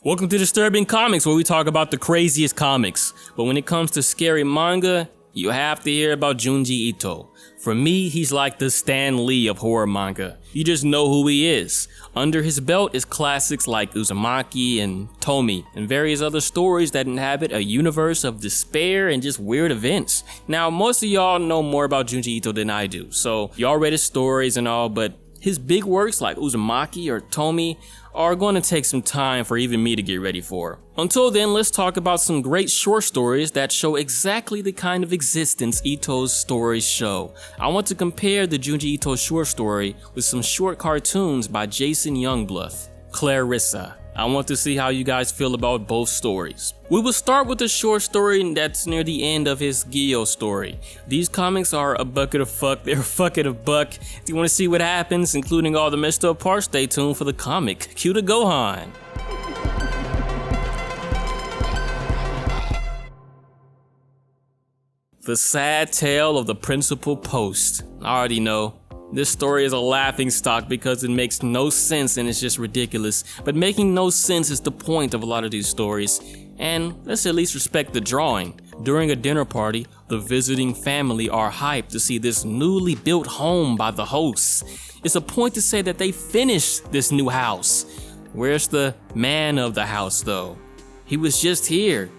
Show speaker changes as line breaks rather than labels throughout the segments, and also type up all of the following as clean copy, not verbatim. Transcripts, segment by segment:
Welcome to Disturbing Comics, where we talk about the craziest comics. But when it comes to scary manga, you have to hear about Junji Ito. For me, he's like the Stan Lee of horror manga. You just know who he is. Under his belt is classics like Uzumaki and Tomi, and various other stories that inhabit a universe of despair and just weird events. Now, most of y'all know more about Junji Ito than I do, so y'all read his stories and all, but his big works like Uzumaki or Tomi are going to take some time for even me to get ready for. Until then, let's talk about some great short stories that show exactly the kind of existence Ito's stories show. I want to compare the Junji Ito short story with some short cartoons by Jason Yungbluth, Clarissa. I want to see how you guys feel about both stories. We will start with the short story that's near the end of his 𝙀𝙀𝙀𝙀 story. These comics are a bucket of fuck, they're a bucket of buck. If you want to see what happens, including all the messed up parts, stay tuned for the comic. Cue the Gohan. The sad tale of the principal post. I already know. This story is a laughingstock because it makes no sense and it's just ridiculous. But making no sense is the point of a lot of these stories. And let's at least respect the drawing. During a dinner party, the visiting family are hyped to see this newly built home by the hosts. It's a point to say that they finished this new house. Where's the man of the house though? He was just here.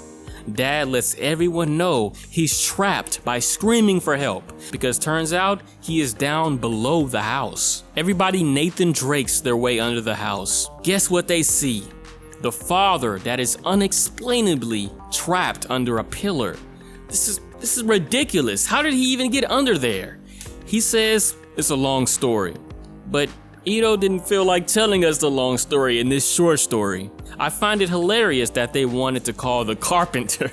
Dad lets everyone know he's trapped by screaming for help because turns out he is down below the house. Everybody Nathan Drakes their way under the house. Guess what they see? The father that is unexplainably trapped under a pillar. This is ridiculous. How did he even get under there? He says it's a long story, but Ito didn't feel like telling us the long story in this short story. I find it hilarious that they wanted to call the carpenter.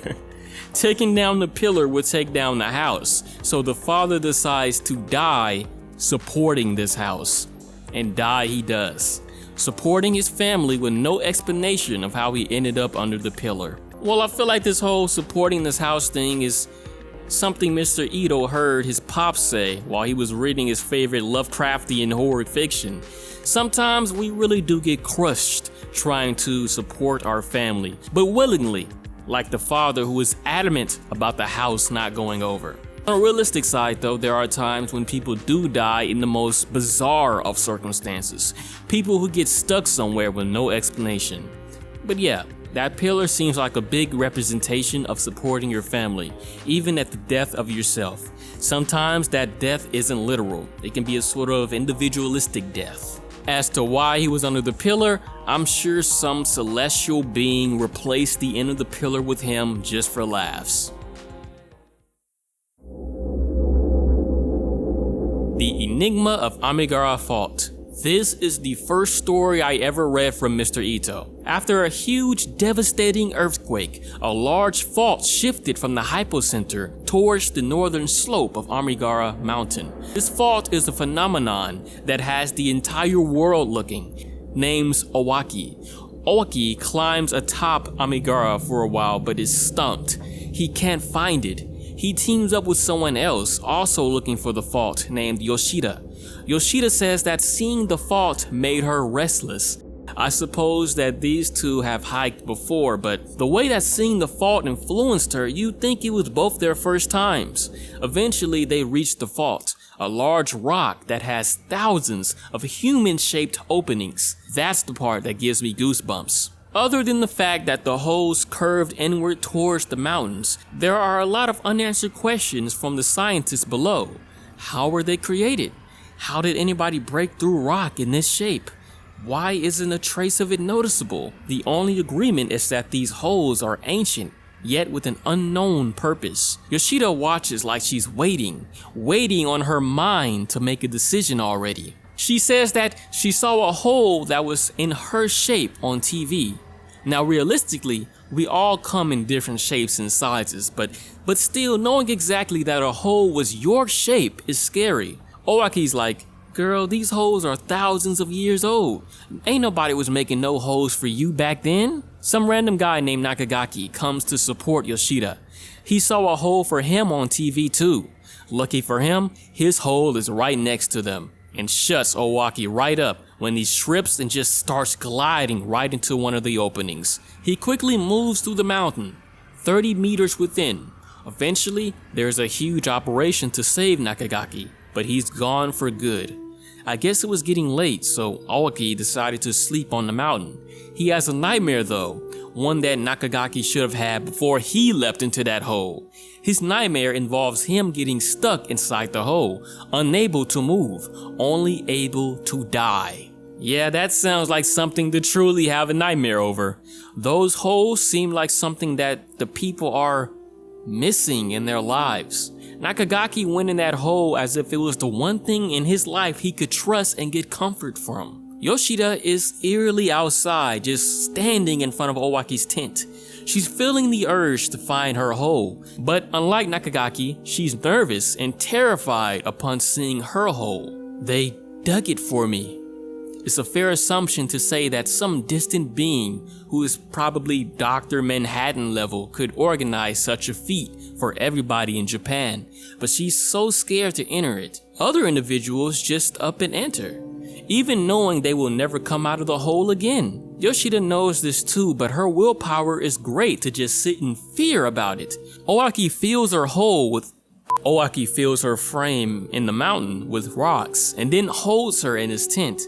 Taking down the pillar would take down the house, so the father decides to die supporting this house. And die he does, supporting his family with no explanation of how he ended up under the pillar. Well, I feel like this whole supporting this house thing is something Mr. Ito heard his pops say while he was reading his favorite Lovecraftian horror fiction. Sometimes we really do get crushed trying to support our family, but willingly, like the father who is adamant about the house not going over. On a realistic side though, there are times when people do die in the most bizarre of circumstances. People who get stuck somewhere with no explanation. But yeah, that pillar seems like a big representation of supporting your family, even at the death of yourself. Sometimes that death isn't literal. It can be a sort of individualistic death. As to why he was under the pillar, I'm sure some celestial being replaced the end of the pillar with him just for laughs. The Enigma of Amigara Fault. This is the first story I ever read from Mr. Ito. After a huge, devastating earthquake, a large fault shifted from the hypocenter towards the northern slope of Amigara Mountain. This fault is a phenomenon that has the entire world looking. Names Owaki. Owaki climbs atop Amigara for a while but is stumped. He can't find it. He teams up with someone else also looking for the fault named Yoshida. Yoshida says that seeing the fault made her restless. I suppose that these two have hiked before, but the way that seeing the fault influenced her, you'd think it was both their first times. Eventually they reach the fault, a large rock that has thousands of human-shaped openings. That's the part that gives me goosebumps. Other than the fact that the holes curved inward towards the mountains, there are a lot of unanswered questions from the scientists below. How were they created? How did anybody break through rock in this shape? Why isn't a trace of it noticeable? The only agreement is that these holes are ancient, yet with an unknown purpose. Yoshida watches like she's waiting on her mind to make a decision already. She says that she saw a hole that was in her shape on TV. Now realistically, we all come in different shapes and sizes, but still knowing exactly that a hole was your shape is scary. Owaki's like, girl, these holes are thousands of years old. Ain't nobody was making no holes for you back then. Some random guy named Nakagaki comes to support Yoshida. He saw a hole for him on TV too. Lucky for him, his hole is right next to them and shuts Owaki right up when he trips and just starts gliding right into one of the openings. He quickly moves through the mountain, 30 meters within. Eventually, there's a huge operation to save Nakagaki, but he's gone for good. I guess it was getting late, so Aoki decided to sleep on the mountain. He has a nightmare though, one that Nakagaki should have had before he leapt into that hole. His nightmare involves him getting stuck inside the hole, unable to move, only able to die. Yeah, that sounds like something to truly have a nightmare over. Those holes seem like something that the people are missing in their lives. Nakagaki went in that hole as if it was the one thing in his life he could trust and get comfort from. Yoshida is eerily outside, just standing in front of Owaki's tent. She's feeling the urge to find her hole, but unlike Nakagaki, she's nervous and terrified upon seeing her hole. They dug it for me. It's a fair assumption to say that some distant being who is probably Dr. Manhattan level could organize such a feat for everybody in Japan, but she's so scared to enter it. Other individuals just up and enter, even knowing they will never come out of the hole again. Yoshida knows this too, but her willpower is great to just sit in fear about it. Owaki fills her frame in the mountain with rocks and then holds her in his tent.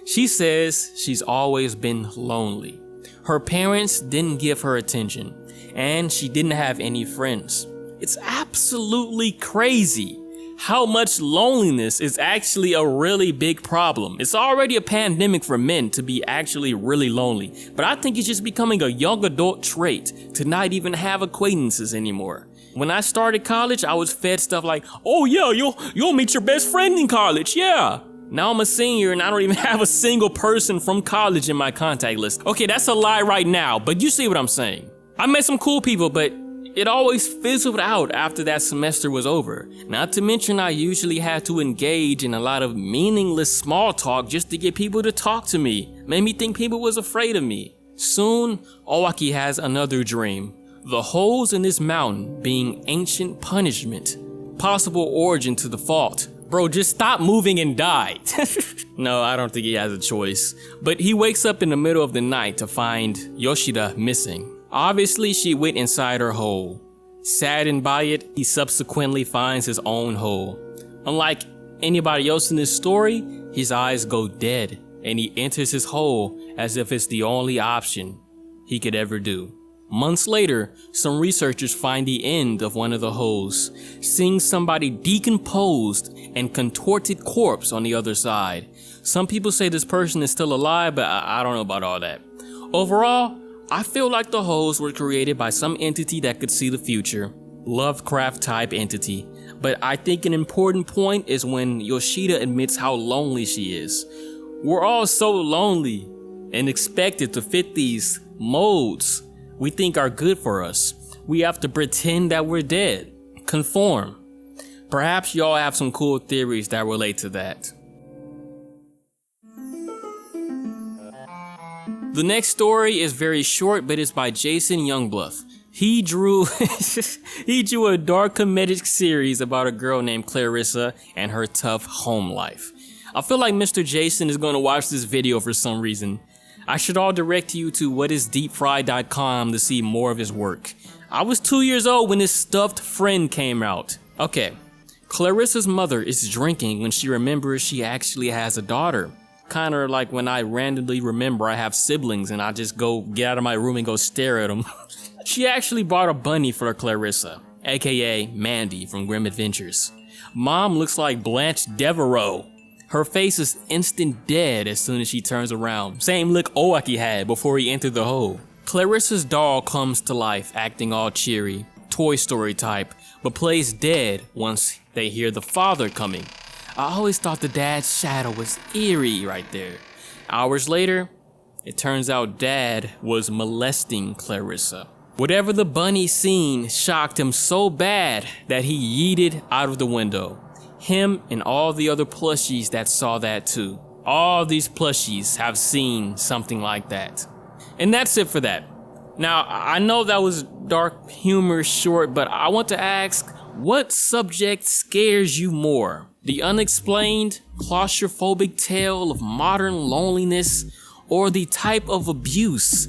She says she's always been lonely. Her parents didn't give her attention, and she didn't have any friends. It's absolutely crazy how much loneliness is actually a really big problem. It's already a pandemic for men to be actually really lonely, but I think it's just becoming a young adult trait to not even have acquaintances anymore. When I started college, I was fed stuff like, oh yeah, you'll meet your best friend in college, yeah. Now I'm a senior and I don't even have a single person from college in my contact list. Okay, that's a lie right now, but you see what I'm saying. I met some cool people, but it always fizzled out after that semester was over. Not to mention I usually had to engage in a lot of meaningless small talk just to get people to talk to me. Made me think people was afraid of me. Soon, Owaki has another dream. The holes in this mountain being ancient punishment. Possible origin to the fault. Bro, just stop moving and die. No, I don't think he has a choice. But he wakes up in the middle of the night to find Yoshida missing. Obviously, she went inside her hole. Saddened by it, he subsequently finds his own hole. Unlike anybody else in this story, his eyes go dead, and he enters his hole as if it's the only option he could ever do. Months later, some researchers find the end of one of the holes, seeing somebody decomposed and contorted corpse on the other side. Some people say this person is still alive, but I don't know about all that. Overall, I feel like the holes were created by some entity that could see the future, Lovecraft type entity. But I think an important point is when Yoshida admits how lonely she is. We're all so lonely and expected to fit these molds we think are good for us. We have to pretend that we're dead. Conform. Perhaps y'all have some cool theories that relate to that. The next story is very short, but it's by Jason Yungbluth. He drew a dark comedic series about a girl named Clarissa and her tough home life. I feel like Mr. Jason is going to watch this video for some reason. I should all direct you to whatisdeepfried.com to see more of his work. I was 2 years old when his stuffed friend came out. Okay, Clarissa's mother is drinking when she remembers she actually has a daughter. Kinda like when I randomly remember I have siblings and I just go get out of my room and go stare at them. She actually bought a bunny for Clarissa, aka Mandy from Grim Adventures. Mom looks like Blanche Devereaux. Her face is instant dead as soon as she turns around. Same look Owaki had before he entered the hole. Clarissa's doll comes to life acting all cheery, Toy Story type, but plays dead once they hear the father coming. I always thought the dad's shadow was eerie right there. Hours later, it turns out dad was molesting Clarissa. Whatever the bunny seen shocked him so bad that he yeeted out of the window. Him and all the other plushies that saw that too. All these plushies have seen something like that. And that's it for that. Now, I know that was dark humor short, but I want to ask, what subject scares you more? The unexplained, claustrophobic tale of modern loneliness, or the type of abuse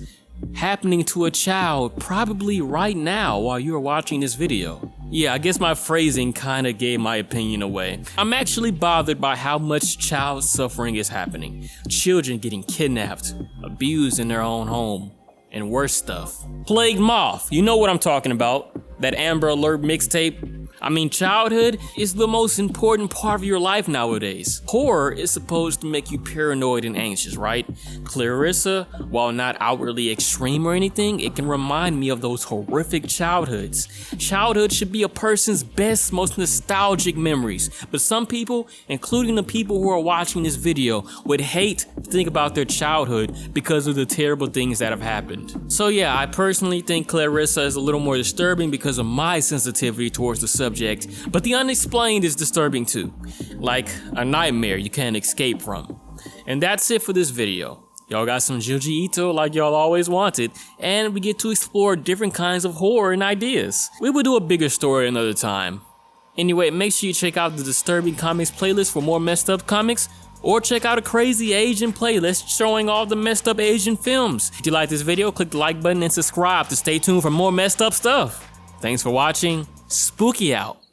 happening to a child probably right now while you're watching this video. Yeah, I guess my phrasing kinda gave my opinion away. I'm actually bothered by how much child suffering is happening. Children getting kidnapped, abused in their own home, and worse stuff. Plague Moth, you know what I'm talking about. That Amber Alert mixtape. I mean, childhood is the most important part of your life nowadays. Horror is supposed to make you paranoid and anxious, right? Clarissa, while not outwardly extreme or anything, it can remind me of those horrific childhoods. Childhood should be a person's best, most nostalgic memories. But some people, including the people who are watching this video, would hate to think about their childhood because of the terrible things that have happened. So yeah, I personally think Clarissa is a little more disturbing because of my sensitivity towards the subject, but the unexplained is disturbing too, like a nightmare you can't escape from. And that's it for this video. Y'all got some Junji Ito like y'all always wanted, and we get to explore different kinds of horror and ideas. We will do a bigger story another time. Anyway, make sure you check out the Disturbing Comics playlist for more messed up comics, or check out a crazy Asian playlist showing all the messed up Asian films. If you like this video, click the like button and subscribe to stay tuned for more messed up stuff. Thanks for watching. Spooky out.